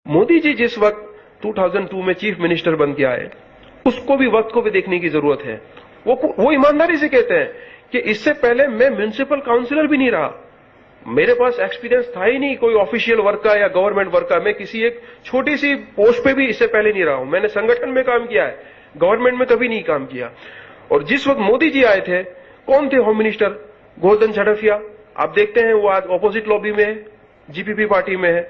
मोदी जी जिस वक्त 2002 में चीफ मिनिस्टर बन के आए, उसको भी वक्त को भी देखने की जरूरत है। वो ईमानदारी से कहते हैं कि इससे पहले मैं म्युनिसिपल काउंसिलर भी नहीं रहा, मेरे पास एक्सपीरियंस था ही नहीं कोई ऑफिशियल वर्क का या गवर्नमेंट वर्क का, मैं किसी एक छोटी सी पोस्ट पे भी इससे पहले नहीं रहा हूं। मैंने संगठन में काम किया है, गवर्नमेंट में कभी नहीं काम किया। और जिस वक्त मोदी जी आए थे, कौन थे होम मिनिस्टर? गोवर्धन झड़फिया। आप देखते हैं वो आज ऑपोजिट लॉबी में है, जीपीपी पार्टी में है।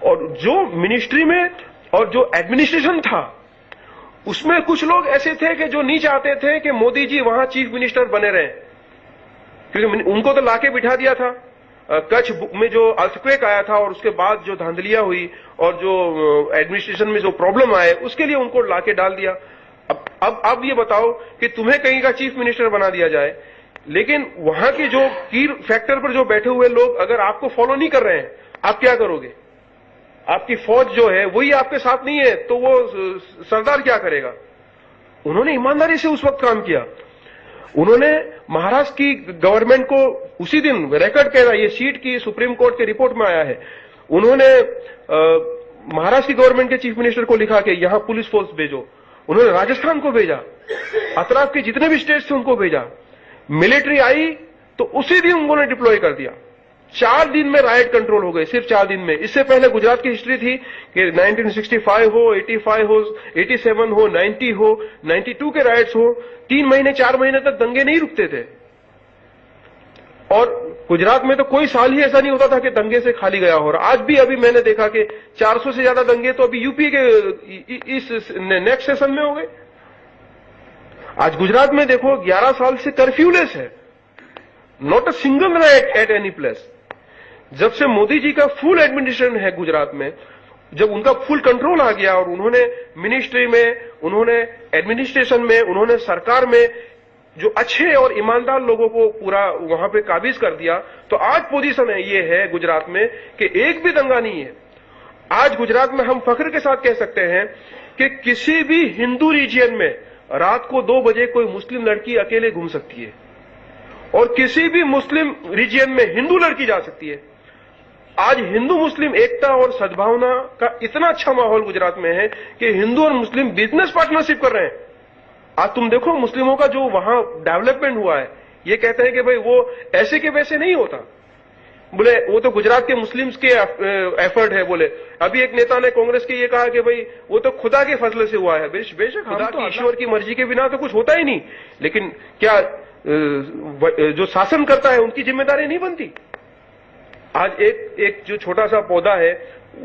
और जो मिनिस्ट्री में और जो एडमिनिस्ट्रेशन था, उसमें कुछ लोग ऐसे थे कि जो नहीं चाहते थे कि मोदी जी वहां चीफ मिनिस्टर बने रहे, क्योंकि उनको तो लाके बिठा दिया था। कच्छ में जो अर्थक्वेक आया था और उसके बाद जो धांधलियां हुई और जो एडमिनिस्ट्रेशन में जो प्रॉब्लम आए, उसके लिए उनको लाके डाल दिया। अब ये बताओ कि तुम्हें कहीं का चीफ मिनिस्टर बना दिया जाए, लेकिन वहां के जो की फैक्टर पर जो बैठे हुए लोग अगर आपको फॉलो नहीं कर रहे हैं, आप क्या करोगे? आपकी फौज जो है वही आपके साथ नहीं है, तो वो सरदार क्या करेगा? उन्होंने ईमानदारी से उस वक्त काम किया। उन्होंने महाराष्ट्र की गवर्नमेंट को उसी दिन रिकॉर्ड कह रहा, ये सीट की सुप्रीम कोर्ट के रिपोर्ट में आया है, उन्होंने महाराष्ट्र की गवर्नमेंट के चीफ मिनिस्टर को लिखा कि यहां पुलिस फोर्स भेजो। उन्होंने राजस्थान को भेजा, अतराफ के जितने भी स्टेट्स थे उनको भेजा। मिलिट्री आई तो उसी दिन उन्होंने डिप्लॉय कर दिया। 4 दिन में राइट कंट्रोल हो गए, सिर्फ 4 दिन में। इससे पहले गुजरात की हिस्ट्री थी कि 1965 हो, 85 हो, 87 हो, 90 हो, 92 के राइट्स हो, 3 महीने 4 महीने तक दंगे नहीं रुकते थे। और गुजरात में तो कोई साल ही ऐसा नहीं होता था कि दंगे से खाली गया हो। आज भी अभी मैंने देखा कि 400 से ज्यादा दंगे तो अभी यूपी के इस नेक्स्ट सेशन में हो गए। आज गुजरात में देखो 11 साल से कर्फ्यूलेस है, not a single right at any place. जब से मोदी जी का फुल एडमिनिस्ट्रेशन है गुजरात में, जब उनका फुल कंट्रोल आ गया और उन्होंने मिनिस्ट्री में, उन्होंने एडमिनिस्ट्रेशन में, उन्होंने सरकार में जो अच्छे और ईमानदार लोगों को पूरा वहां पे काबिज कर दिया, तो आज पोजीशन है ये है गुजरात में कि एक भी दंगा नहीं है। आज गुजरात में हम फख्र के साथ कह सकते हैं कि किसी भी हिंदू रीजियन में रात को 2 बजे कोई मुस्लिम लड़की अकेले घूम सकती है और किसी भी मुस्लिम रीजियन में हिंदू लड़की जा सकती है। आज हिंदू मुस्लिम एकता और सद्भावना का इतना अच्छा माहौल गुजरात में है कि हिंदू और मुस्लिम बिजनेस पार्टनरशिप कर रहे हैं। आज तुम देखो मुस्लिमों का जो वहां डेवलपमेंट हुआ है, ये कहते हैं कि भाई वो ऐसे के वैसे नहीं होता, बोले वो तो गुजरात के मुस्लिम्स के एफर्ट है। बोले अभी एक नेता ने कांग्रेस के ये कहा कि भाई वो तो खुदा के फजले से हुआ है। बेशक खुदा की ईश्वर की मर्जी के बिना तो कुछ होता ही नहीं, लेकिन क्या जो शासन करता है उनकी जिम्मेदारी नहीं बनती? आज एक जो छोटा सा पौधा है,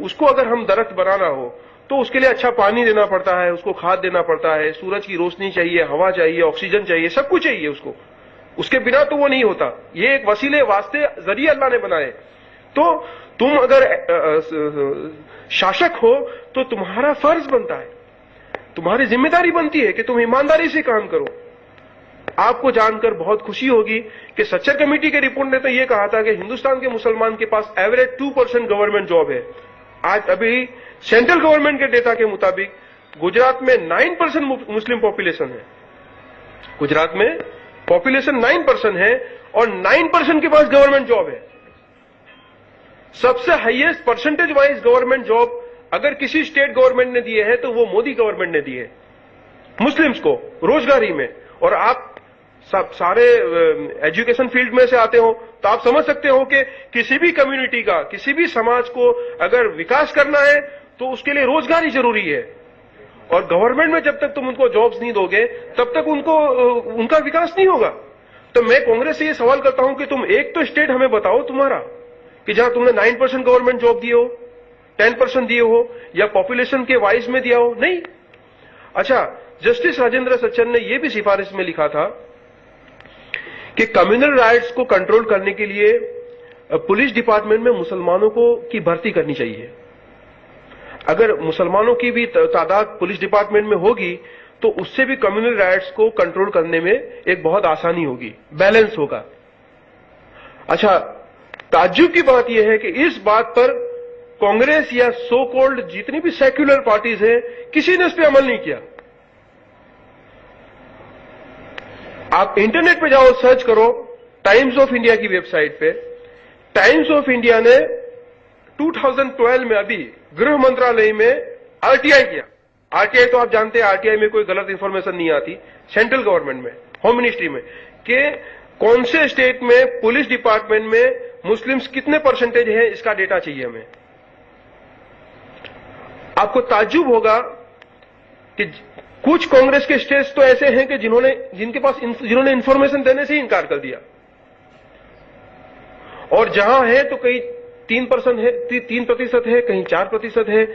उसको अगर हम दरख्त बनाना हो तो उसके लिए अच्छा पानी देना पड़ता है, उसको खाद देना पड़ता है, सूरज की रोशनी चाहिए, हवा चाहिए, ऑक्सीजन चाहिए, सब कुछ चाहिए उसको। उसके बिना तो वो नहीं होता। ये एक वसीले वास्ते जरिए अल्लाह ने बनाए। तो तुम अगर शासक हो तो तुम्हारा फर्ज बनता है, तुम्हारी जिम्मेदारी बनती है कि तुम ईमानदारी से काम करो। आपको जानकर बहुत खुशी होगी कि सच्चर कमेटी के रिपोर्ट ने तो यह कहा था कि हिंदुस्तान के मुसलमान के पास एवरेज 2% गवर्नमेंट जॉब है। आज अभी सेंट्रल गवर्नमेंट के डेटा के मुताबिक गुजरात में 9% मुस्लिम पॉपुलेशन है। गुजरात में पॉपुलेशन 9% है और 9% के पास गवर्नमेंट जॉब है। सबसे highest percentage wise government job अगर किसी स्टेट गवर्नमेंट ने दिए हैं तो वो मोदी गवर्नमेंट ने दिए मुस्लिम्स को रोजगारी में। और आप सब सारे एजुकेशन फील्ड में से आते हो तो आप समझ सकते हो कि किसी भी कम्युनिटी का, किसी भी समाज को अगर विकास करना है तो उसके लिए रोजगारी जरूरी है। और गवर्नमेंट में जब तक तुम उनको जॉब्स नहीं दोगे तब तक उनका विकास नहीं होगा। तो मैं कांग्रेस से ये सवाल करता हूं कि तुम एक तो स्टेट हमें बताओ तुम्हारा कि जहां तुमने 9% गवर्नमेंट जॉब दिए हो, 10% दिए हो या पॉपुलेशन के वाइज में दिया हो। नहीं। अच्छा, जस्टिस राजेंद्र सच्चर ने यह भी सिफारिश में लिखा था कि कम्युनल राइट्स को कंट्रोल करने के लिए पुलिस डिपार्टमेंट में मुसलमानों की भर्ती करनी चाहिए। अगर मुसलमानों की भी तादाद पुलिस डिपार्टमेंट में होगी तो उससे भी कम्युनल राइट्स को कंट्रोल करने में एक बहुत आसानी होगी, बैलेंस होगा। अच्छा, ताज्जुब की बात यह है कि इस बात पर कांग्रेस या सो कॉल्ड जितनी भी सेक्युलर पार्टीज हैं, किसी ने इस पर अमल नहीं किया। आप इंटरनेट पे जाओ, सर्च करो टाइम्स ऑफ इंडिया की वेबसाइट पे। टाइम्स ऑफ इंडिया ने 2012 में अभी गृह मंत्रालय में आरटीआई किया। आरटीआई तो आप जानते हैं, आरटीआई में कोई गलत इंफॉर्मेशन नहीं आती, सेंट्रल गवर्नमेंट में, होम मिनिस्ट्री में, कि कौन से स्टेट में पुलिस डिपार्टमेंट में मुस्लिम्स कितने परसेंटेज है, इसका डेटा चाहिए हमें। आपको ताज्जुब होगा कि कुछ कांग्रेस के स्टेट्स तो ऐसे हैं कि जिन्होंने इंफॉर्मेशन देने से ही इनकार कर दिया, और जहां है तो कहीं 3% है, 3% है, कहीं 4% है।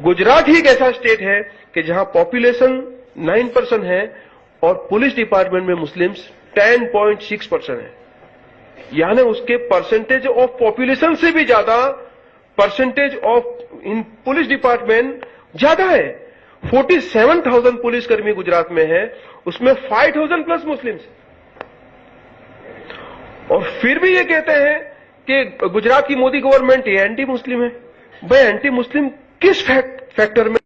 गुजरात ही एक ऐसा स्टेट है कि जहां पॉपुलेशन 9% है और पुलिस डिपार्टमेंट में मुस्लिम्स 10.6% है, यानी उसके परसेंटेज ऑफ पॉपुलेशन से भी ज्यादा percentage of in police department ज्यादा है। 47,000 पुलिसकर्मी गुजरात में है, उसमें 5,000 प्लस मुस्लिम्स, और फिर भी ये कहते हैं कि गुजरात की मोदी गवर्नमेंट ये एंटी मुस्लिम है। भाई एंटी मुस्लिम किस फैक्टर में